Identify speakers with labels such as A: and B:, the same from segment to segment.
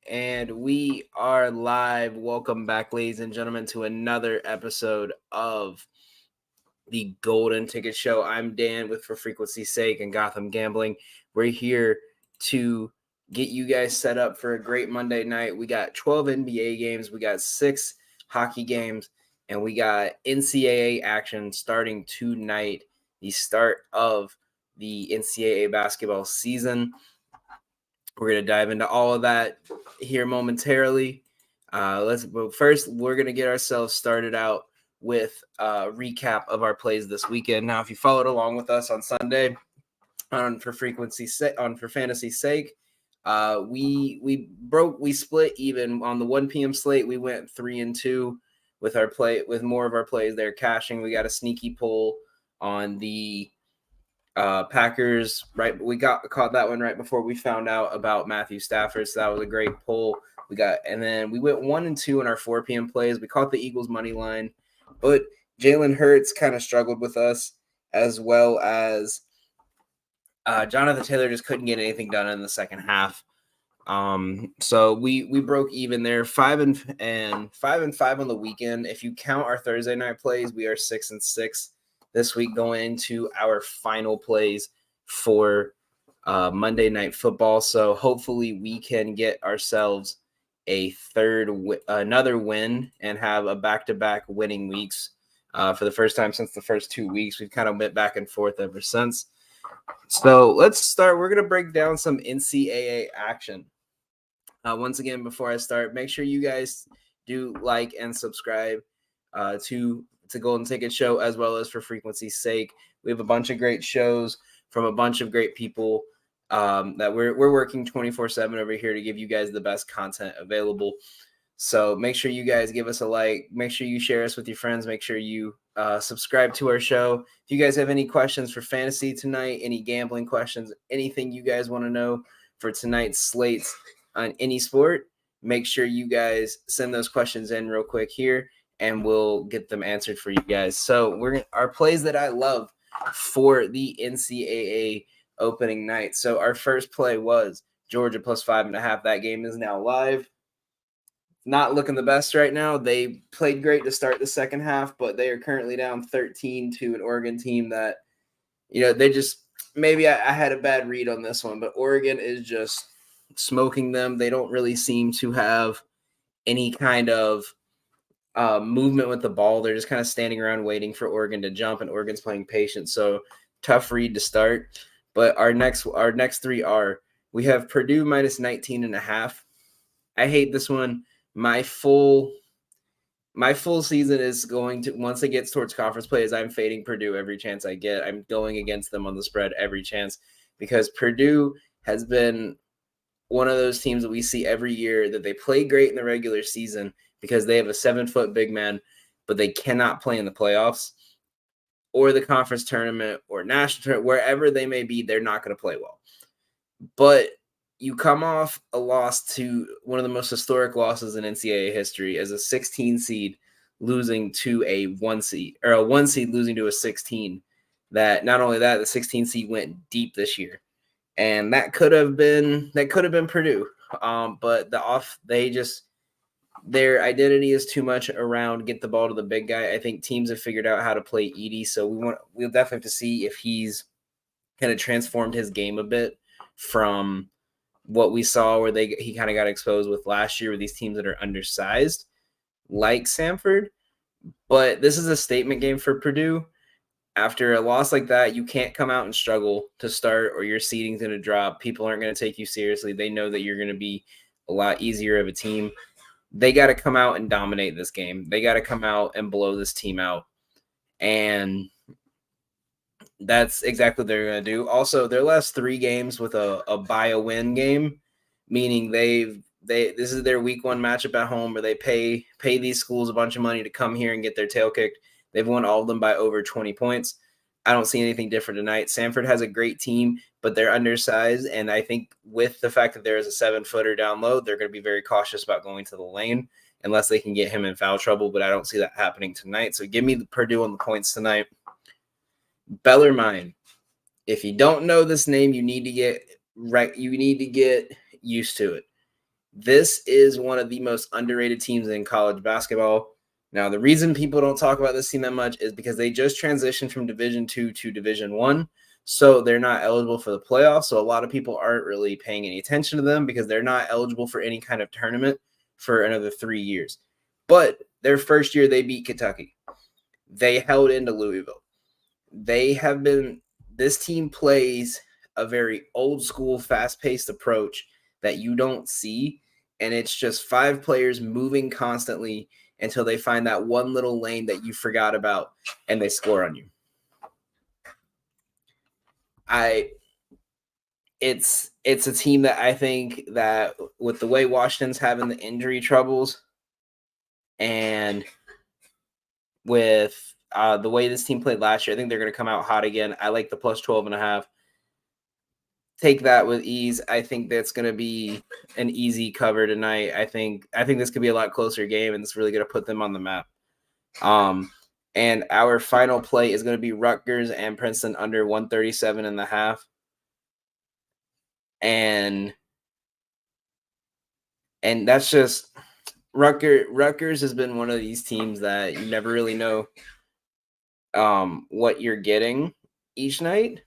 A: And we are live. Welcome back, ladies and gentlemen, to another episode of the Golden Ticket Show. I'm Dan with For Frequency's Sake and Gotham Gambling. We're here to get you guys set up for a great Monday night. We got 12 NBA games, we got 6 hockey games, and we got NCAA action starting tonight, the start of the NCAA basketball season. We're going to dive into all of that here momentarily. But first, we're going to get ourselves started out with a recap of our plays this weekend. Now, if you followed along with us on Sunday for Fantasy's Sake, we split even on the 1 p.m. slate. We went 3-2 with our play, with more of our plays there cashing. We got a sneaky pull on the Packers, right? We caught that one right before we found out about Matthew Stafford, so that was a great pull. And then we went 1-2 in our 4 p.m. plays. We caught the Eagles money line, but Jalen Hurts kind of struggled with us, as well as Jonathan Taylor just couldn't get anything done in the second half. So we broke even there, 5-5 on the weekend. If you count our Thursday night plays, we are 6-6 this week, going into our final plays for Monday Night Football. So hopefully we can get ourselves another win and have a back-to-back winning weeks for the first time since the first 2 weeks. We've kind of went back and forth ever since. So let's start. We're going to break down some NCAA action. Once again, before I start, make sure you guys do like and subscribe to Golden Ticket Show, as well as For Frequency's Sake. We have a bunch of great shows from a bunch of great people that we're working 24/7 over here to give you guys the best content available. So make sure you guys give us a like. Make sure you share us with your friends. Make sure you subscribe to our show. If you guys have any questions for fantasy tonight, any gambling questions, anything you guys want to know for tonight's slates on any sport, make sure you guys send those questions in real quick here, and we'll get them answered for you guys. So our plays that I love for the NCAA opening night. So our first play was Georgia plus 5.5. That game is now live. Not looking the best right now. They played great to start the second half, but they are currently down 13 to an Oregon team that, they just, maybe I had a bad read on this one, but Oregon is just smoking them. They don't really seem to have any kind of movement with the ball. They're just kind of standing around waiting for Oregon to jump, and Oregon's playing patient. So tough read to start. But our next three we have Purdue minus 19.5. I hate this one. My full season is going to, once it gets towards conference play, is I'm fading Purdue every chance I get. I'm going against them on the spread every chance, because Purdue has been one of those teams that we see every year that they play great in the regular season because they have a 7-foot big man, but they cannot play in the playoffs or the conference tournament or national tournament, wherever they may be. They're not going to play well. But you come off a loss to one of the most historic losses in NCAA history as a 16 seed losing to a 1 seed, or a 1 seed losing to a 16. That not only that, the 16 seed went deep this year, and that could have been Purdue. But their identity is too much around get the ball to the big guy. I think teams have figured out how to play Edey, so we'll definitely have to see if he's kind of transformed his game a bit from what we saw where he kind of got exposed with last year with these teams that are undersized, like Samford. But this is a statement game for Purdue. After a loss like that, you can't come out and struggle to start, or your seeding's going to drop. People aren't going to take you seriously. They know that you're going to be a lot easier of a team. They got to come out and dominate this game. They got to come out and blow this team out. And that's exactly what they're going to do. Also, their last 3 games with a buy-a-win game, meaning this is their week 1 matchup at home where they pay these schools a bunch of money to come here and get their tail kicked. They've won all of them by over 20 points. I don't see anything different tonight. Samford has a great team, but they're undersized, and I think with the fact that there is a 7-footer down low, they're going to be very cautious about going to the lane unless they can get him in foul trouble, but I don't see that happening tonight. So give me the Purdue on the points tonight. Bellarmine. If you don't know this name, you need to get used to it. This is one of the most underrated teams in college basketball. Now, the reason people don't talk about this team that much is because they just transitioned from Division II to Division I, so they're not eligible for the playoffs. So a lot of people aren't really paying any attention to them because they're not eligible for any kind of tournament for another 3 years. But their first year, they beat Kentucky. They held into Louisville. This team plays a very old school, fast-paced approach that you don't see, and it's just 5 players moving constantly until they find that one little lane that you forgot about and they score on you. It's a team that I think that with the way Washington's having the injury troubles and with the way this team played last year, I think they're going to come out hot again. I like the plus 12.5. Take that with ease. I think that's going to be an easy cover tonight. I think this could be a lot closer game, and it's really going to put them on the map. And our final play is going to be Rutgers and Princeton under 137.5. And that's just Rutgers has been one of these teams that you never really know what you're getting each night.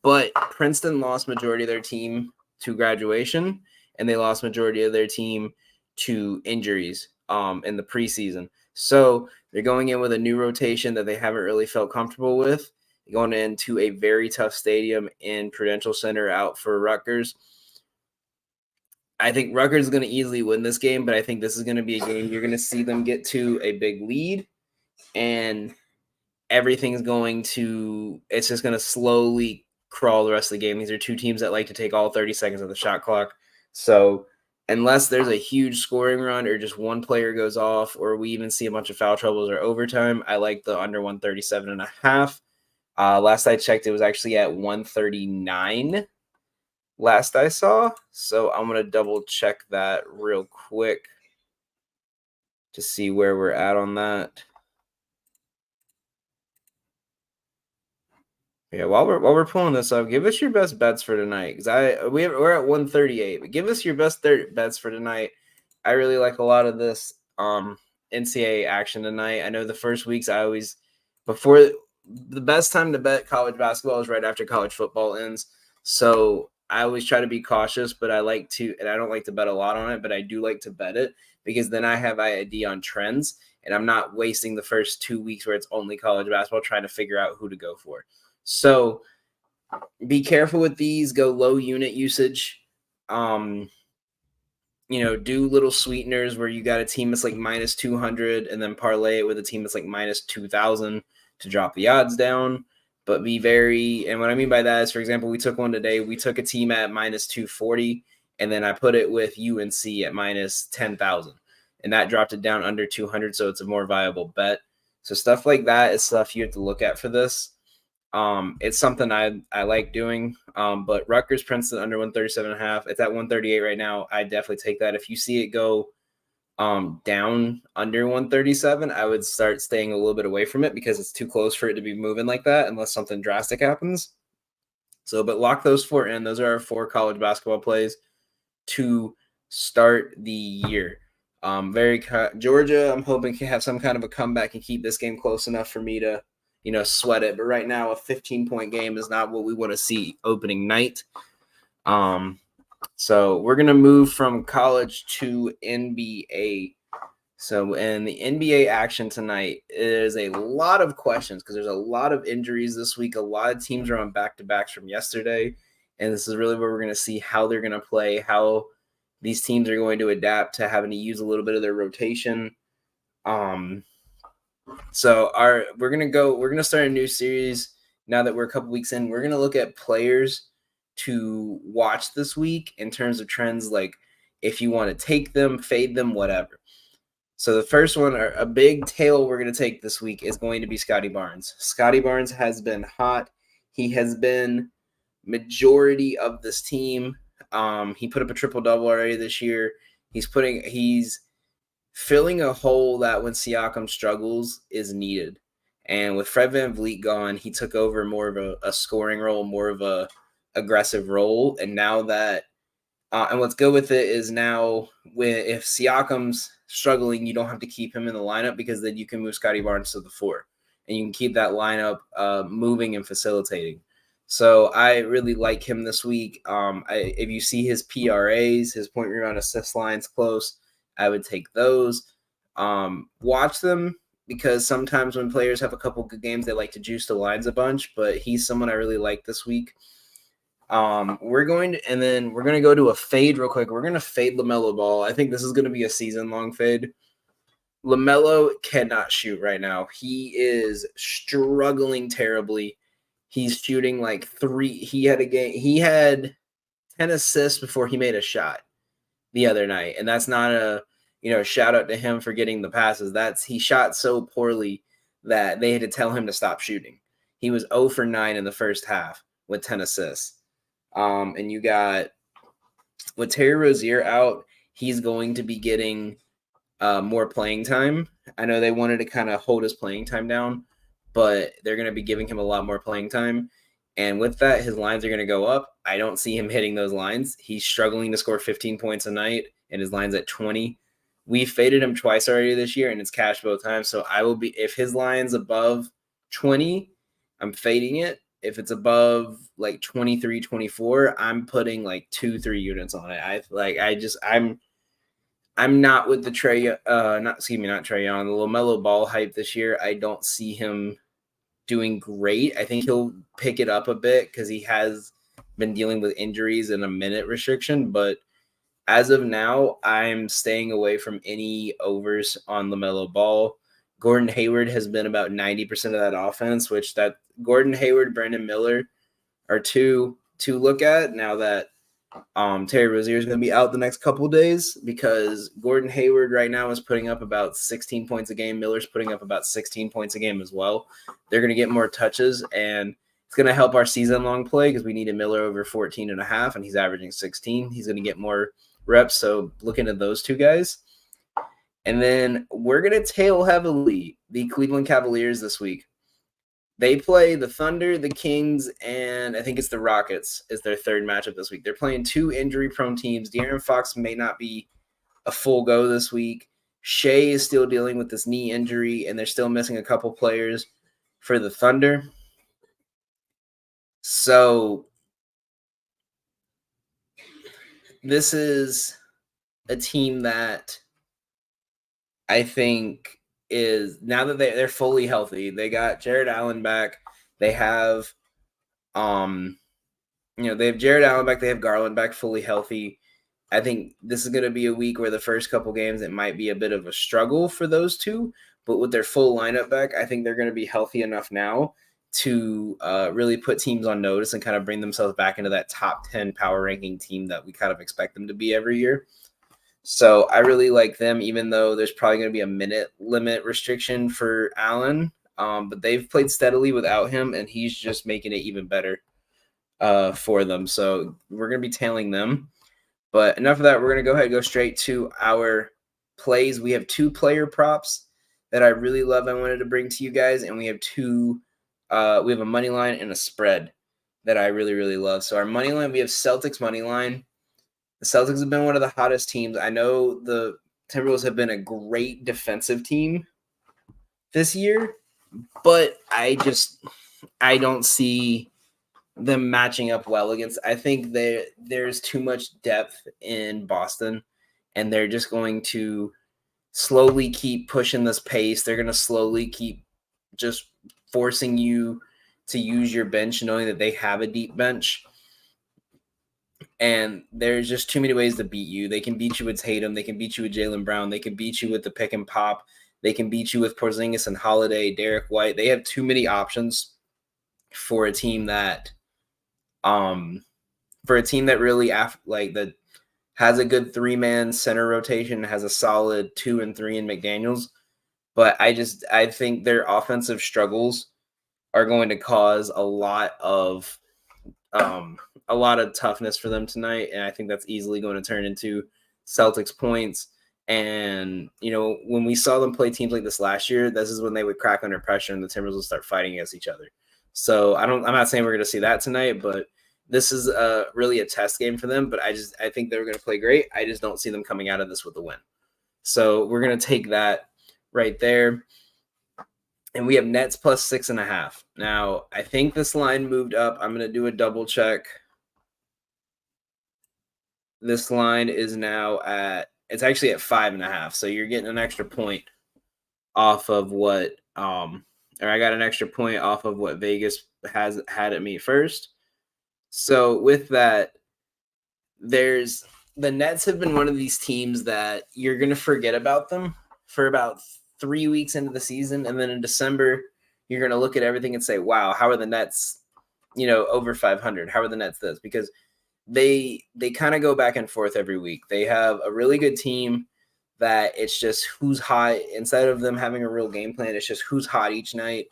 A: But Princeton lost majority of their team to graduation, and they lost majority of their team to injuries in the preseason. So they're going in with a new rotation that they haven't really felt comfortable with, going into a very tough stadium in Prudential Center out for Rutgers. I think Rutgers is going to easily win this game, but I think this is going to be a game you're going to see them get to a big lead, and everything's it's just going to slowly crawl the rest of the game. These are two teams that like to take all 30 seconds of the shot clock. So unless there's a huge scoring run or just one player goes off or we even see a bunch of foul troubles or overtime, I like the under 137.5. Last I checked, it was actually at 139 last I saw. So I'm going to double check that real quick to see where we're at on that. Yeah, while we're pulling this up, give us your best bets for tonight because we're at 138. But give us your best bets for tonight. I really like a lot of this NCAA action tonight. I know the first weeks before the best time to bet college basketball is right after college football ends. So I always try to be cautious, but I don't like to bet a lot on it, but I do like to bet it because then I have idea on trends and I'm not wasting the first 2 weeks where it's only college basketball trying to figure out who to go for. So be careful with these. Go low unit usage. Do little sweeteners where you got a team that's like minus 200 and then parlay it with a team that's like minus 2,000 to drop the odds down. But and what I mean by that is, for example, we took one today. We took a team at minus 240 and then I put it with UNC at minus 10,000 and that dropped it down under 200. So it's a more viable bet. So stuff like that is stuff you have to look at for this. It's something I like doing. But Rutgers Princeton under 137.5. It's at 138 right now. I definitely take that. If you see it go down under 137, I would start staying a little bit away from it because it's too close for it to be moving like that unless something drastic happens. So, but lock those 4 in. Those are our 4 college basketball plays to start the year. Georgia, I'm hoping can have some kind of a comeback and keep this game close enough for me to sweat it. But right now, a 15-point game is not what we want to see opening night. So we're going to move from college to NBA. So in the NBA action tonight, there's a lot of questions because there's a lot of injuries this week. A lot of teams are on back-to-backs from yesterday. And this is really where we're going to see how they're going to play, how these teams are going to adapt to having to use a little bit of their rotation. So we're going to start a new series now that we're a couple weeks in. We're going to look at players to watch this week in terms of trends, like if you want to take them, fade them, whatever. So the first one, a big tail we're going to take this week is going to be Scottie Barnes. Scottie Barnes has been hot. He has been majority of this team. He put up a triple-double already this year. He's filling a hole that when Siakam struggles is needed. And with Fred VanVleet gone, he took over more of a scoring role, more of a aggressive role. And now that And what's good with it is now if Siakam's struggling, you don't have to keep him in the lineup because then you can move Scotty Barnes to the 4, and you can keep that lineup moving and facilitating. So I really like him this week. If you see his PRAs, his point rebound assist lines close, I would take those. Watch them because sometimes when players have a couple good games, they like to juice the lines a bunch. But he's someone I really like this week. We're going to go to a fade real quick. We're going to fade LaMelo Ball. I think this is going to be a season-long fade. LaMelo cannot shoot right now. He is struggling terribly. He's shooting like 3. He had 10 assists before he made a shot the other night. And that's not a, shout out to him for getting the passes. He shot so poorly that they had to tell him to stop shooting. He was 0 for 9 in the first half with 10 assists. And you got with Terry Rozier out, he's going to be getting more playing time. I know they wanted to kind of hold his playing time down, but they're going to be giving him a lot more playing time. And with that, his lines are going to go up. I don't see him hitting those lines. He's struggling to score 15 points a night, and his line's at 20. We faded him twice already this year, and it's cash both times. So I will be, if his line's above 20, I'm fading it. If it's above like 23, 24, I'm putting like 2-3 units on it. I'm not with the not Trae Young, the LaMelo Ball hype this year. I don't see him doing great. I think he'll pick it up a bit because he has been dealing with injuries and a minute restriction. But as of now, I'm staying away from any overs on LaMelo Ball. Gordon Hayward has been about 90% of that offense, which that Gordon Hayward, Brandon Miller are two to look at now that Terry Rozier is going to be out the next couple of days, because Gordon Hayward right now is putting up about 16 points a game. Miller's putting up about 16 points a game as well. They're going to get more touches, and it's going to help our season-long play because we needed Miller over 14.5, and he's averaging 16. He's going to get more reps, so looking at those two guys. And then we're going to tail heavily the Cleveland Cavaliers this week. They play the Thunder, the Kings, and I think it's the Rockets is their third matchup this week. They're playing two injury-prone teams. De'Aaron Fox may not be a full go this week. Shea is still dealing with this knee injury, and they're still missing a couple players for the Thunder. So this is a team that I think is, now that they're fully healthy, they got Jared Allen back. They have, they have Jared Allen back. They have Garland back fully healthy. I think this is going to be a week where the first couple games, it might be a bit of a struggle for those two, but with their full lineup back, I think they're going to be healthy enough now to really put teams on notice and kind of bring themselves back into that top 10 power ranking team that we kind of expect them to be every year. So I really like them, even though there's probably going to be a minute limit restriction for Allen. But they've played steadily without him, and he's just making it even better for them. So we're going to be tailing them. But enough of that. We're going to go ahead and go straight to our plays. We have two player props that I really love I wanted to bring to you guys, and we have we have a money line and a spread that I really, really love. So our money line, we have Celtics money line. The Celtics have been one of the hottest teams. I know the Timberwolves have been a great defensive team this year, but I don't see them matching up well against. I think there's too much depth in Boston, and they're just going to slowly keep pushing this pace. They're going to slowly keep just forcing you to use your bench, knowing that they have a deep bench. And there's just too many ways to beat you. They can beat you with Tatum. They can beat you with Jaylen Brown. They can beat you with the pick and pop. They can beat you with Porzingis and Holiday, Derek White. They have too many options for a team that, really that has a good 3-man center rotation, has a solid 2 and 3 in McDaniels. But I think their offensive struggles are going to cause a lot of toughness for them tonight, and I think that's easily going to turn into Celtics points. And when we saw them play teams like this last year, this is when they would crack under pressure and the Timbers will start fighting against each other. So I'm not saying we're going to see that tonight, but This is really a test game for them, but I think they're going to play great. I just don't see them coming out of this with a win. So we're going to take that right there. And we have Nets plus 6.5. Now, I think this line moved up. I'm going to do a double check. This line is now it's actually at 5.5. So you're getting an extra point off of what, or I got an extra point off of what Vegas has had at me first. So with that, the Nets have been one of these teams that you're going to forget about them for about 3 weeks into the season. And then in December, you're going to look at everything and say, wow, how are the Nets, over 500? How are the Nets this? Because they kind of go back and forth every week. They have a really good team that it's just who's hot. Instead of them having a real game plan, it's just who's hot each night.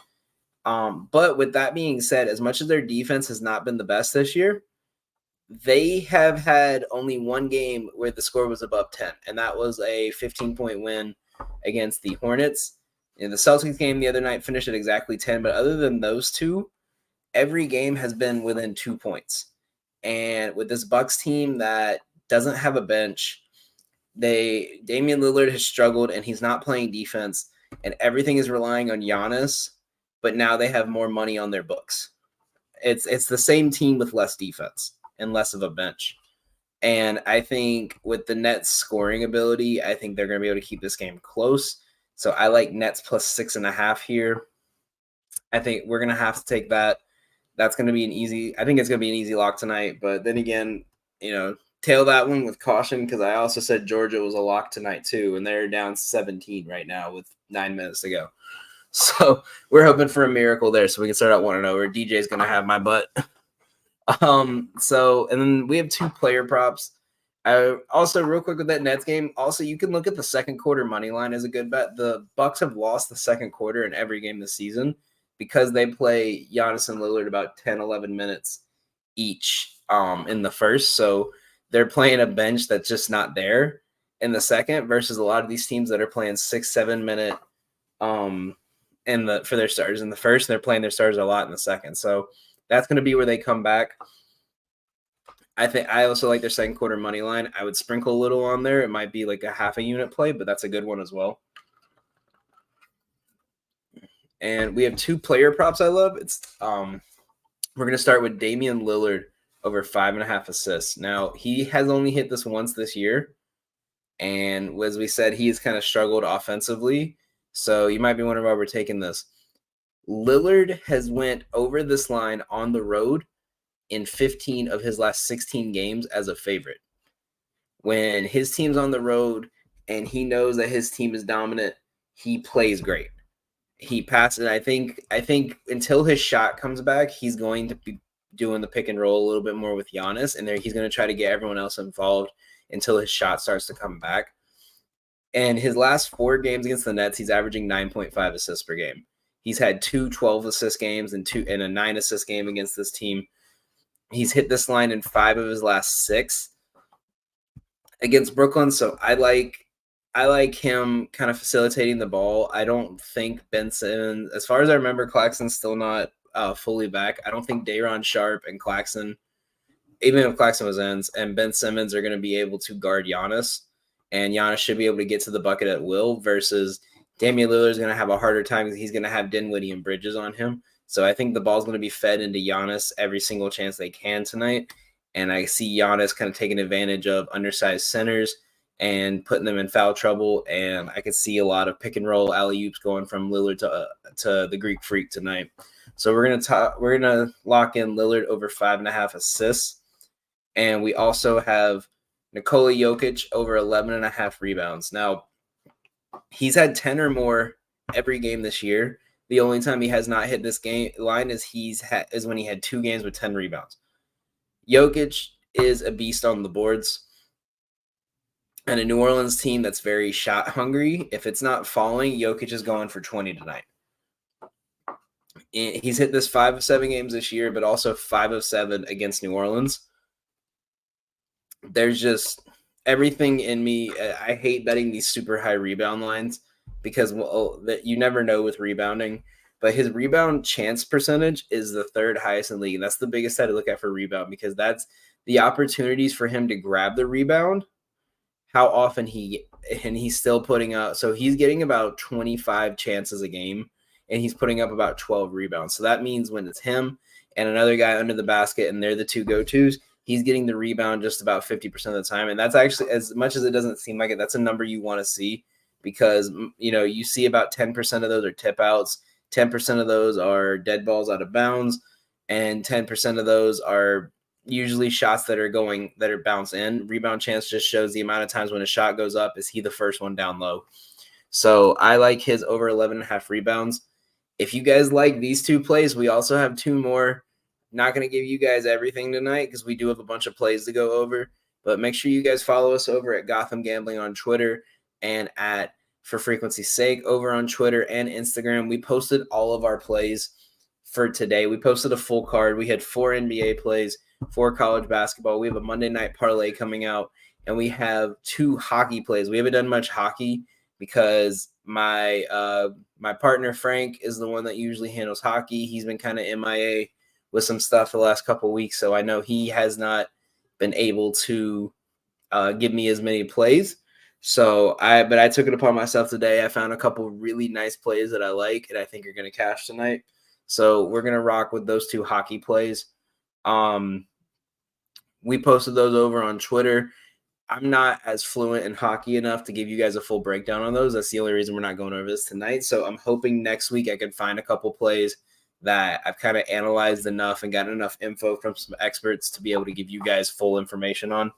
A: But with that being said, as much as their defense has not been the best this year, they have had only one game where the score was above 10, and that was a 15-point win against the Hornets. In the Celtics game the other night finished at exactly 10, but other than those two, every game has been within 2 points. And with this Bucks team that doesn't have a bench, Damian Lillard has struggled, and he's not playing defense, and everything is relying on Giannis, but now they have more money on their books. It's the same team with less defense and less of a bench. And I think with the Nets scoring ability, I think they're going to be able to keep this game close. So I like Nets plus 6.5 here. I think we're going to have to take that. That's going to be I think it's going to be an easy lock tonight. But then again, tail that one with caution, because I also said Georgia was a lock tonight too. And they're down 17 right now with 9 minutes to go. So we're hoping for a miracle there so we can start out 1-0, or DJ's going to have my butt. And then we have 2 player props. Also, real quick with that Nets game, also you can look at the second quarter money line as a good bet. The Bucks have lost the second quarter in every game this season because they play Giannis and Lillard about 10, 11 minutes each in the first. So they're playing a bench that's just not there in the second, versus a lot of these teams that are playing 6-7 minute for their starters in the first, and they're playing their starters a lot in the second. So that's going to be where they come back. I also like their second quarter money line. I would sprinkle a little on there. It might be like a half a unit play, but that's a good one as well. And we have 2 player props I love. We're going to start with Damian Lillard over 5.5 assists. Now, he has only hit this once this year. And as we said, he's kind of struggled offensively. So you might be wondering why we're taking this. Lillard has went over this line on the road in 15 of his last 16 games as a favorite. When his team's on the road and he knows that his team is dominant, he plays great. He passes. I think until his shot comes back, he's going to be doing the pick and roll a little bit more with Giannis, and he's going to try to get everyone else involved until his shot starts to come back. And his last 4 games against the Nets, he's averaging 9.5 assists per game. He's had 2 12-assist games and a 9-assist game against this team. He's hit this line in 5 of his last 6 against Brooklyn. So I like him kind of facilitating the ball. I don't think Ben Simmons, as far as I remember, Claxton's still not fully back. I don't think Day'Ron Sharpe and Claxton, even if Claxton was ends, and Ben Simmons are going to be able to guard Giannis. And Giannis should be able to get to the bucket at will, versus Damian Lillard is going to have a harder time because he's going to have Dinwiddie and Bridges on him. So I think the ball's going to be fed into Giannis every single chance they can tonight. And I see Giannis kind of taking advantage of undersized centers and putting them in foul trouble. And I could see a lot of pick and roll alley-oops going from Lillard to the Greek Freak tonight. So we're gonna lock in Lillard over 5.5 assists. And we also have Nikola Jokic over 11.5 rebounds. Now, he's had 10 or more every game this year. The only time he has not hit this game line is when he had 2 games with 10 rebounds. Jokic is a beast on the boards. And a New Orleans team that's very shot hungry, if it's not falling, Jokic is going for 20 tonight. He's hit this 5 of 7 games this year, but also 5 of 7 against New Orleans. There's just everything in me. I hate betting these super high rebound lines because you never know with rebounding. but his rebound chance percentage is the third highest in the league. And that's the biggest stat to look at for rebound, because that's the opportunities for him to grab the rebound, how often he's still putting up. So he's getting about 25 chances a game, and he's putting up about 12 rebounds. So that means when it's him and another guy under the basket and they're the two go-tos, he's getting the rebound just about 50% of the time. And that's actually, as much as it doesn't seem like it, that's a number you want to see, because, you see about 10% of those are tip outs, 10% of those are dead balls out of bounds, and 10% of those are usually shots that are bounce in. Rebound chance just shows the amount of times when a shot goes up, is he the first one down low. So I like his over 11.5 rebounds. If you guys like these two plays, we also have two more. Not going to give you guys everything tonight because we do have a bunch of plays to go over, but make sure you guys follow us over at Gotham Gambling on Twitter and at For Frequency's Sake over on Twitter and Instagram. We posted all of our plays for today. We posted a full card. We had 4 NBA plays, 4 college basketball. We have a Monday night parlay coming out, and we have 2 hockey plays. We haven't done much hockey because my partner Frank is the one that usually handles hockey. He's been kind of MIA with some stuff the last couple of weeks, so I know he has not been able to give me as many plays. But I took it upon myself today. I found a couple really nice plays that I like and I think are going to cash tonight. So we're going to rock with those 2 hockey plays. We posted those over on Twitter. I'm not as fluent in hockey enough to give you guys a full breakdown on those. That's the only reason we're not going over this tonight. So I'm hoping next week I can find a couple plays that I've kind of analyzed enough and got enough info from some experts to be able to give you guys full information on.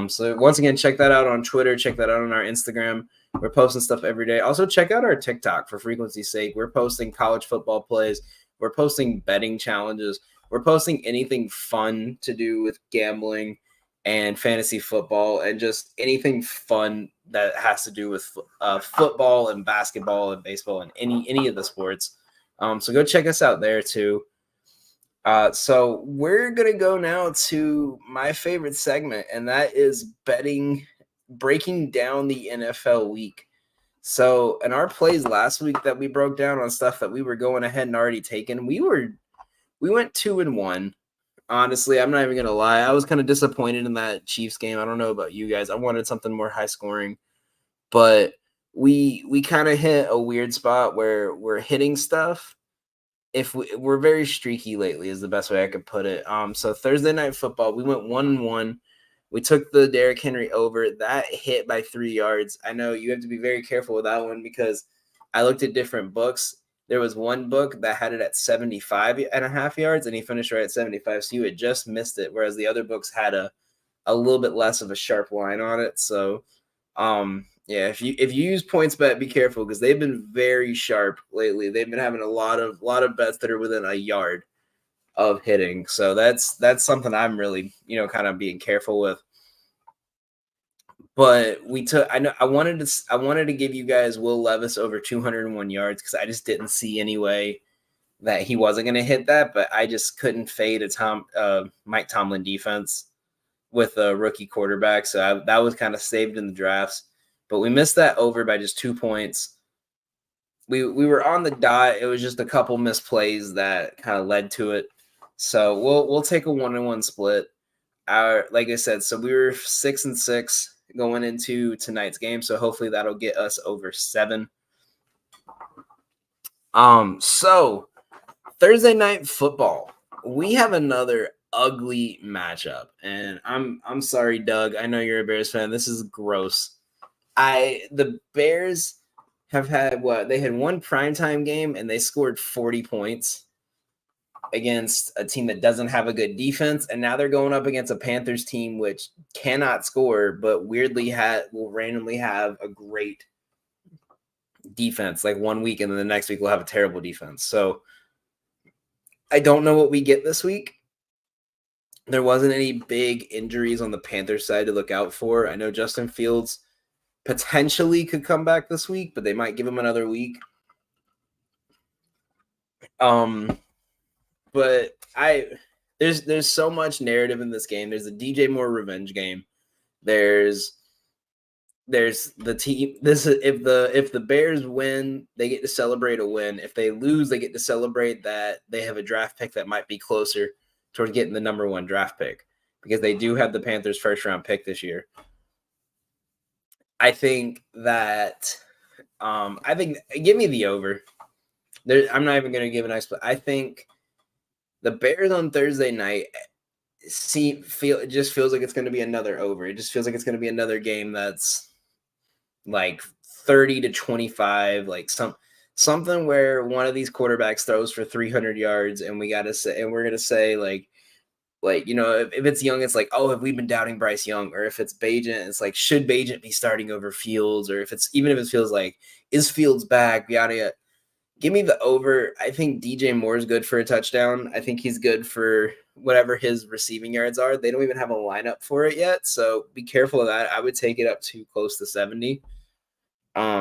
A: So once again, check that out on Twitter. Check that out on our Instagram. We're posting stuff every day. Also, check out our TikTok For Frequency's Sake. We're posting college football plays. We're posting betting challenges. We're posting anything fun to do with gambling and fantasy football and just anything fun that has to do with football and basketball and baseball and any of the sports. So go check us out there too. So we're going to go now to my favorite segment, and that is breaking down the NFL week. So in our plays last week that we broke down on stuff that we were going ahead and already taken, we went 2-1. Honestly, I'm not even going to lie. I was kind of disappointed in that Chiefs game. I don't know about you guys. I wanted something more high scoring, but we kind of hit a weird spot where we're hitting stuff. We're very streaky lately is the best way I could put it. So Thursday Night Football, we went 1-1. We took the Derrick Henry over. That hit by 3 yards. I know you have to be very careful with that one because I looked at different books. There was one book that had it at 75.5 yards, and he finished right at 75. So you had just missed it, whereas the other books had a little bit less of a sharp line on it. So, yeah, if you use PointsBet, be careful because they've been very sharp lately. They've been having a lot of bets that are within a yard of hitting. So that's something I'm really kind of being careful with. But I wanted to give you guys Will Levis over 201 yards because I just didn't see any way that he wasn't going to hit that. But I just couldn't fade a Mike Tomlin defense with a rookie quarterback. So that was kind of saved in the drafts. But we missed that over by just 2 points. We were on the dot. It was just a couple misplays that kind of led to it. So we'll take a 1-1 split. Like I said, so we were 6-6 going into tonight's game. So hopefully that'll get us over 7. So Thursday Night Football, we have another ugly matchup, and I'm sorry, Doug. I know you're a Bears fan. This is gross. The Bears have had they had one primetime game and they scored 40 points against a team that doesn't have a good defense, and now they're going up against a Panthers team which cannot score, but weirdly will randomly have a great defense like one week, and then the next week we'll have a terrible defense. So I don't know what we get this week. There wasn't any big injuries on the Panthers side to look out for. I know Justin Fields potentially could come back this week, but they might give him another week. But there's so much narrative in this game. There's a DJ Moore revenge game. There's there's the team. This is if the Bears win, they get to celebrate a win. If they lose, they get to celebrate that they have a draft pick that might be closer towards getting the number 1 draft pick, because they do have the Panthers' first round pick this year. I think that give me the over. I'm not even going to give an explanation. I think the Bears on Thursday night it just feels like it's going to be another over. It just feels like it's going to be another game that's like 30-25, like something where one of these quarterbacks throws for 300 yards, and we're going to say like if it's Young, it's like, oh, have we been doubting Bryce Young? Or if it's Bagent, it's like, should Bagent be starting over Fields? Or if it feels like, is Fields back? Yada yada. Give me the over. I think DJ Moore is good for a touchdown. I think he's good for whatever his receiving yards are. They don't even have a lineup for it yet, so be careful of that. I would take it up to close to 70,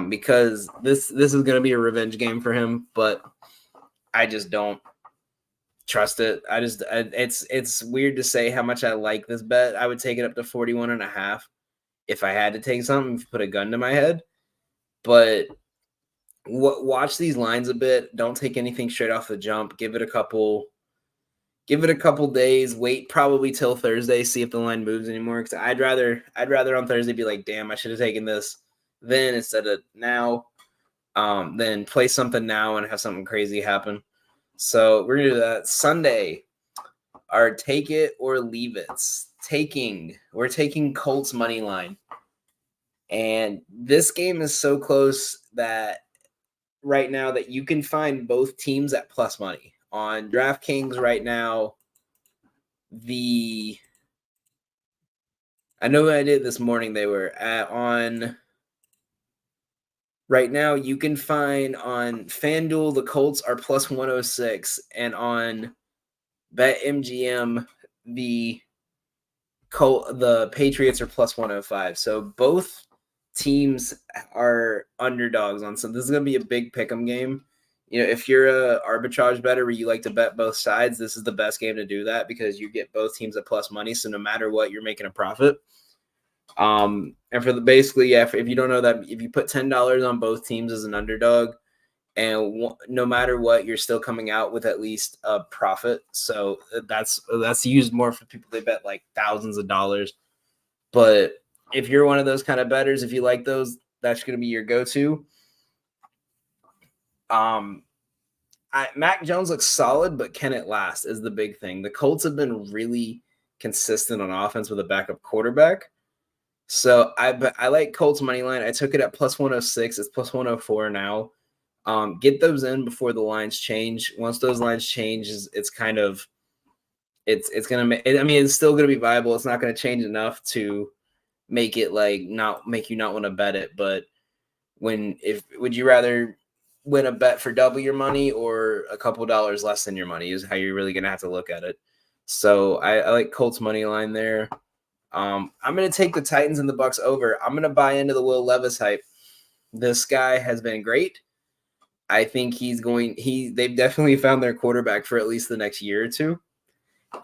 A: because this is going to be a revenge game for him, but I just don't trust it. It's weird to say how much I like this bet. I would take it up to 41.5 if I had to take something, put a gun to my head, but watch these lines a bit. Don't take anything straight off the jump. Give it a couple days. Wait probably till Thursday, see if the line moves anymore. Because I'd rather on Thursday be like, damn, I should have taken this then instead of now. Then play something now and have something crazy happen. So we're gonna do that. Sunday, our take it or leave it. We're taking Colts money line. And this game is so close that right now that you can find both teams at plus money on DraftKings right now. I know I did this morning. They were on right now. You can find on FanDuel the Colts are plus 106, and on BetMGM the Patriots are plus 105. So both teams are underdogs on some. This is going to be a big pick'em game. If you're a arbitrage bettor where you like to bet both sides, this is the best game to do that, because you get both teams at plus money. So no matter what, you're making a profit. And for if you don't know that, if you put $10 on both teams as an underdog, and no matter what, you're still coming out with at least a profit. So that's used more for people they bet like thousands of dollars. But if you're one of those kind of bettors, if you like those, that's going to be your go-to. Mac Jones looks solid, but can it last is the big thing. The Colts have been really consistent on offense with a backup quarterback. So I like Colts money line. I took it at plus 106. It's plus 104 now. Get those in before the lines change. Once those lines change, it's kind of it's going to make. I mean, it's still going to be viable. It's not going to change enough to make it like not make you not want to bet it. But would you rather win a bet for double your money or a couple dollars less than your money is how you're really going to have to look at it. So I like Colts money line there. I'm going to take the Titans and the Bucks over. I'm going to buy into the Will Levis hype. This guy has been great. I think they've definitely found their quarterback for at least the next year or two.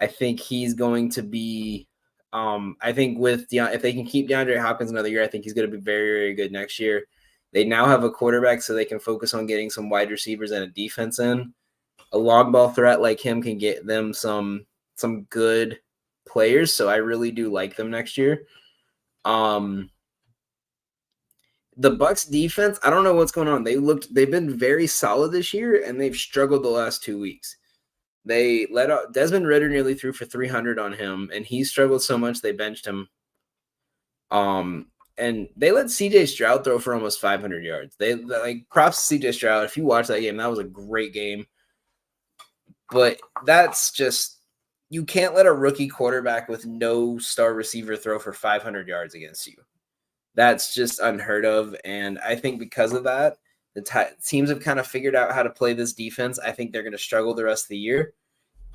A: I think he's going to be, I think if they can keep DeAndre Hopkins another year, I think he's going to be very, very good next year. They now have a quarterback, so they can focus on getting some wide receivers and a defense in. A long ball threat like him can get them some good players, so I really do like them next year. The Bucks defense, I don't know what's going on. They've been very solid this year, and they've struggled the last 2 weeks. They let out Desmond Ridder nearly threw for 300 on him, and he struggled so much they benched him. And they let CJ Stroud throw for almost 500 yards. They like props to CJ Stroud. If you watch that game, that was a great game. But that's just, you can't let a rookie quarterback with no star receiver throw for 500 yards against you. That's just unheard of. And I think because of that, the teams have kind of figured out how to play this defense. I think they're going to struggle the rest of the year.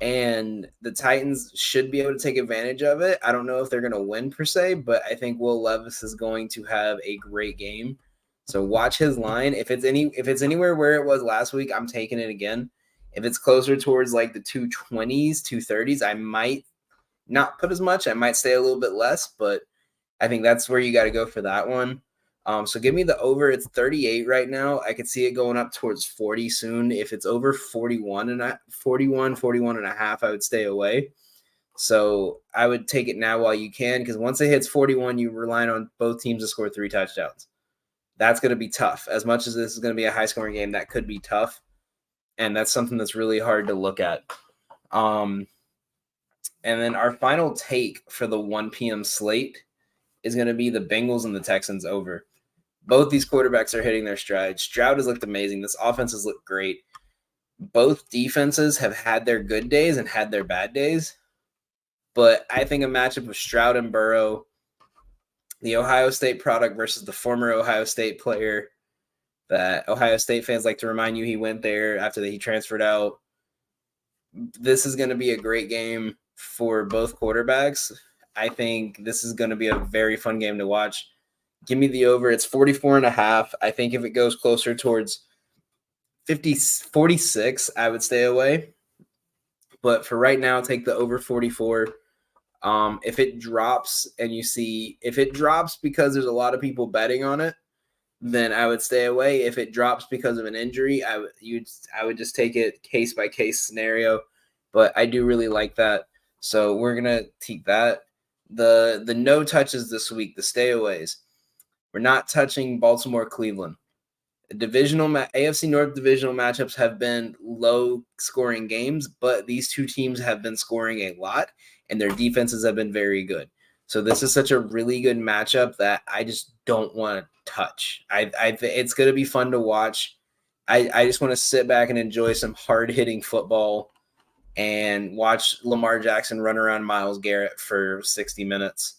A: And the Titans should be able to take advantage of it. I don't know if they're going to win per se, but I think Will Levis is going to have a great game. So watch his line. If it's anywhere where it was last week, I'm taking it again. If it's closer towards like the 220s, 230s, I might not put as much. I might stay a little bit less, but I think that's where you got to go for that one. So give me the over. It's 38 right now. I could see it going up towards 40 soon. If it's over 41 and a half, I would stay away. So I would take it now while you can, because once it hits 41, you're relying on both teams to score 3 touchdowns. That's going to be tough. As much as this is going to be a high-scoring game, that could be tough, and that's something that's really hard to look at. And then our final take for the 1 p.m. slate is going to be the Bengals and the Texans over. Both these quarterbacks are hitting their stride. Stroud has looked amazing. This offense has looked great. Both defenses have had their good days and had their bad days. But I think a matchup of Stroud and Burrow, the Ohio State product versus the former Ohio State player that Ohio State fans like to remind you he went there after he transferred out. This is going to be a great game for both quarterbacks. I think this is going to be a very fun game to watch. Give me the over. It's 44 and a half. I think if it goes closer towards 46, I would stay away. But for right now, take the over 44. If it drops because there's a lot of people betting on it, then I would stay away. If it drops because of an injury, I would just take it case by case scenario. But I do really like that, so we're gonna take that. The no touches this week, the stayaways. We're not touching Baltimore, Cleveland. AFC North divisional matchups have been low scoring games, but these two teams have been scoring a lot, and their defenses have been very good. So this is such a really good matchup that I just don't want to touch. It's going to be fun to watch. I just want to sit back and enjoy some hard-hitting football and watch Lamar Jackson run around Myles Garrett for 60 minutes.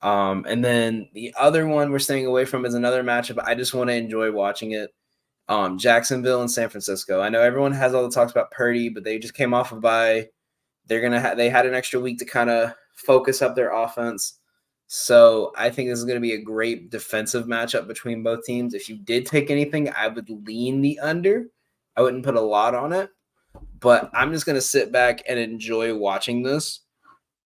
A: And then the other one we're staying away from is another matchup. I just want to enjoy watching it. Jacksonville and San Francisco. I know everyone has all the talks about Purdy, but they just came off a bye. They had an extra week to kind of focus up their offense. So I think this is going to be a great defensive matchup between both teams. If you did take anything, I would lean the under. I wouldn't put a lot on it, but I'm just going to sit back and enjoy watching this,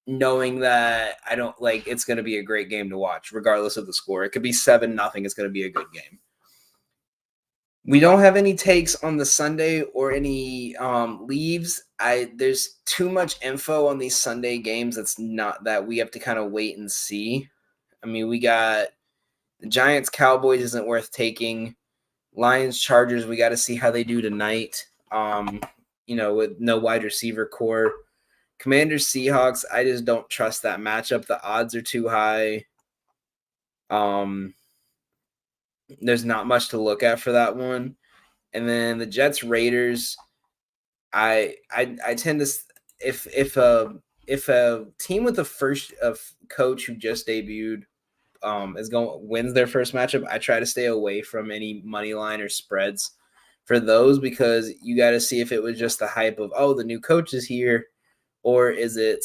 A: knowing that it's going to be a great game to watch, regardless of the score. It could be 7-0. It's going to be a good game. We don't have any takes on the Sunday or any leaves. There's too much info on these Sunday games that we have to kind of wait and see. I mean, we got the Giants, Cowboys isn't worth taking. Lions, Chargers, we got to see how they do tonight. With no wide receiver core. Commanders, Seahawks, I just don't trust that matchup. The odds are too high. There's not much to look at for that one. And then the Jets, Raiders, I tend to if a team with a first coach who just debuted wins their first matchup, I try to stay away from any money line or spreads for those, because you got to see if it was just the hype of, oh, the new coach is here. Or is it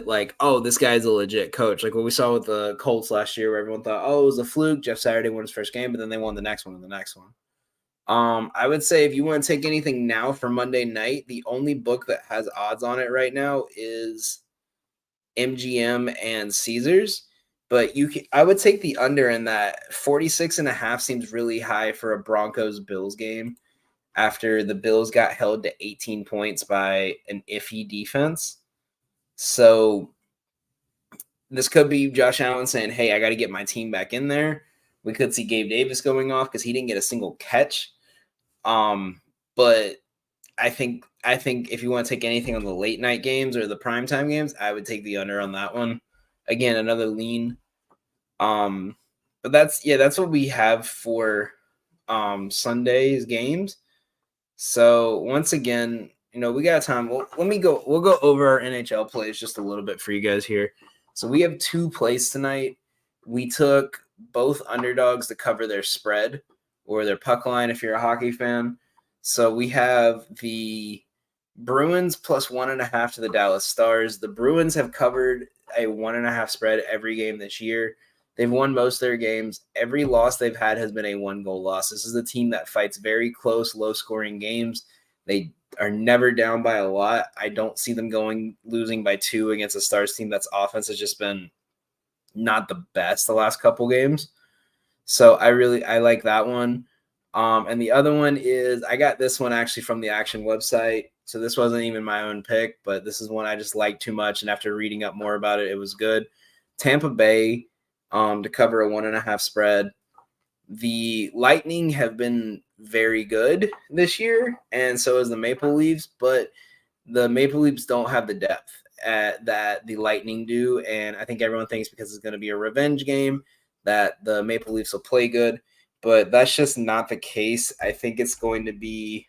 A: like, oh, this guy's a legit coach? Like what we saw with the Colts last year, where everyone thought, oh, it was a fluke. Jeff Saturday won his first game, but then they won the next one and the next one. I would say if you want to take anything now for Monday night, the only book that has odds on it right now is MGM and Caesars. But I would take the under in that. 46.5 seems really high for a Broncos-Bills game, after the Bills got held to 18 points by an iffy defense. So this could be Josh Allen saying, hey, I got to get my team back in there. We could see Gabe Davis going off because he didn't get a single catch. But I think if you want to take anything on the late night games or the primetime games, I would take the under on that one. Again, another lean. But that's what we have for Sunday's games. So once again, we got time. Well, we'll go over our NHL plays just a little bit for you guys here. So we have 2 plays tonight. We took both underdogs to cover their spread or their puck line if you're a hockey fan. So we have the Bruins plus 1.5 to the Dallas Stars. The Bruins have covered a 1.5 spread every game this year. They've won most of their games. Every loss they've had has been a 1-goal loss. This is a team that fights very close, low-scoring games. They are never down by a lot. I don't see them losing by 2 against a Stars team that's offense has just been not the best the last couple games. So I like that one. And the other one is I got this one actually from the Action website. So this wasn't even my own pick, but this is one I just liked too much. And after reading up more about it, it was good. Tampa Bay to cover a 1.5 spread. The Lightning have been very good this year, and so is the Maple Leafs, but the Maple Leafs don't have the depth that the Lightning do. And I think everyone thinks because it's going to be a revenge game that the Maple Leafs will play good, but that's just not the case. I think it's going to be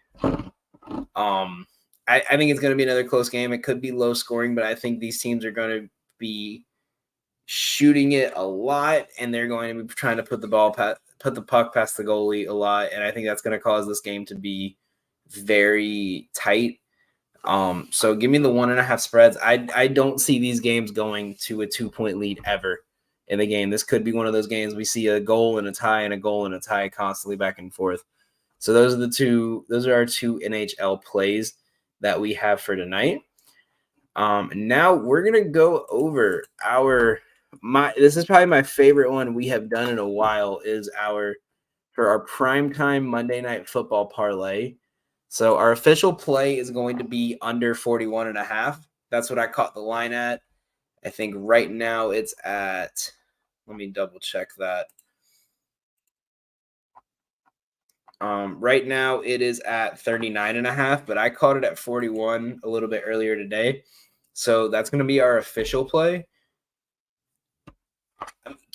A: I think it's going to be another close game. It could be low scoring, but I think these teams are going to be shooting it a lot, and they're going to be trying to put the puck past the goalie a lot, and I think that's going to cause this game to be very tight. So give me the 1.5 spreads. I don't see these games going to a 2-point lead ever in the game. This could be one of those games we see a goal and a tie and a goal and a tie constantly back and forth. So those are our two NHL plays that we have for tonight. Now we're gonna go over this is probably my favorite one we have done in a while, is for our primetime Monday Night Football parlay. So our official play is going to be under 41.5. That's what I caught the line at. I think right now it's at, let me double check that. Right now it is at 39.5, but I caught it at 41 a little bit earlier today. So that's going to be our official play.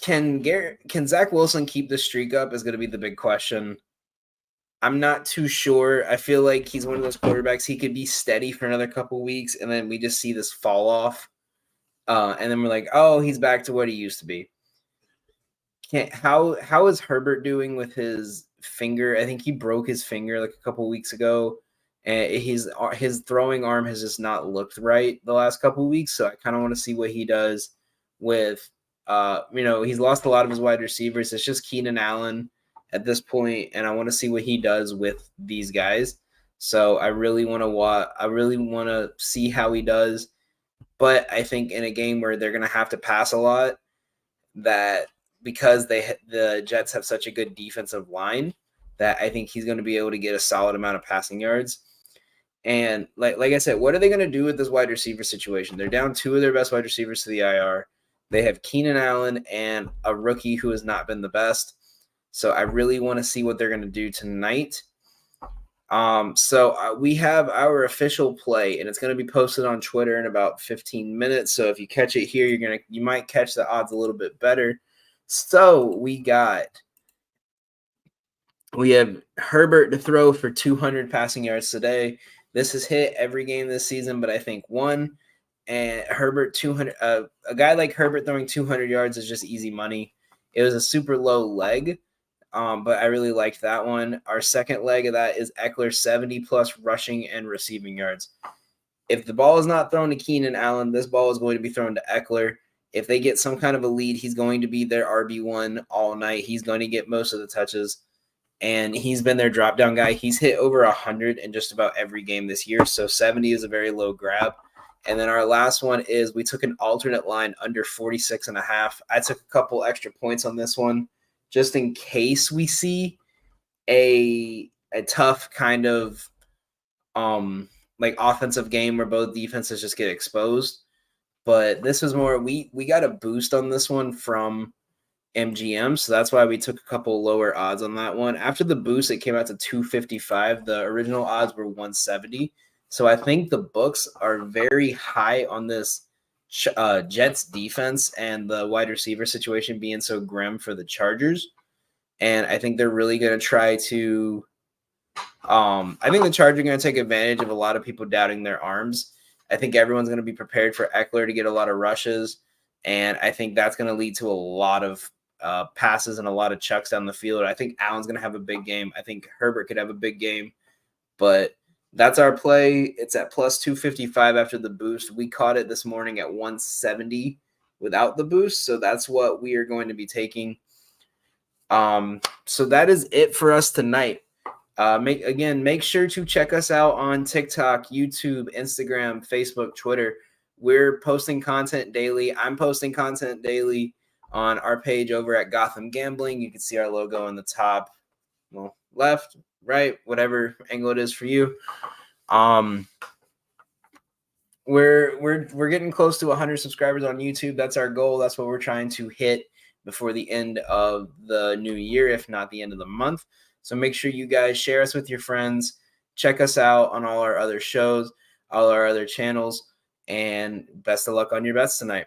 A: Can Zach Wilson keep the streak up is going to be the big question. I'm not too sure. I feel like he's one of those quarterbacks. He could be steady for another couple weeks, and then we just see this fall off. And then we're like, oh, he's back to what he used to be. How is Herbert doing with his finger? I think he broke his finger like a couple weeks ago, and his throwing arm has just not looked right the last couple weeks. So I kind of want to see what he does with, he's lost a lot of his wide receivers. It's just Keenan Allen at this point, and I want to see what he does with these guys. So I really want to see how he does. But I think in a game where they're going to have to pass a lot, that because the Jets have such a good defensive line, that I think he's going to be able to get a solid amount of passing yards. And like I said, what are they going to do with this wide receiver situation? They're down two of their best wide receivers to the IR. They have Keenan Allen and a rookie who has not been the best. So I really want to see what they're going to do tonight. So we have our official play, and it's going to be posted on Twitter in about 15 minutes. So if you catch it here, you might catch the odds a little bit better. So we have Herbert to throw for 200 passing yards today. This has hit every game this season, but I think one. And Herbert 200. A guy like Herbert throwing 200 yards is just easy money. It was a super low leg. But I really liked that one. Our second leg of that is Eckler 70 plus rushing and receiving yards. If the ball is not thrown to Keenan Allen, this ball is going to be thrown to Eckler. If they get some kind of a lead, he's going to be their RB1 all night. He's going to get most of the touches, and he's been their drop down guy. He's hit over 100 in just about every game this year, so 70 is a very low grab. And then our last one is we took an alternate line under 46.5. I took a couple extra points on this one, just in case we see a tough kind of offensive game where both defenses just get exposed. But this was more, we got a boost on this one from MGM, so that's why we took a couple lower odds on that one. After the boost, it came out to 255. The original odds were 170. So I think the books are very high on this Jets defense and the wide receiver situation being so grim for the Chargers. And I think they're really going to try to I think the Chargers are going to take advantage of a lot of people doubting their arms. I think everyone's going to be prepared for Eckler to get a lot of rushes. And I think that's going to lead to a lot of passes and a lot of chucks down the field. I think Allen's going to have a big game. I think Herbert could have a big game. But that's our play. It's at plus 255 after the boost. We caught it this morning at 170 without the boost. So that's what we are going to be taking. So that is it for us tonight. Make sure to check us out on TikTok, YouTube, Instagram, Facebook, Twitter. We're posting content daily. I'm posting content daily. on our page over at Gotham Gambling. You can see our logo on the top, well, left, right, whatever angle it is for you. We're getting close to 100 subscribers on YouTube. That's our goal. That's what we're trying to hit before the end of the new year, if not the end of the month. So make sure you guys share us with your friends. Check us out on all our other shows, all our other channels, and best of luck on your bets tonight.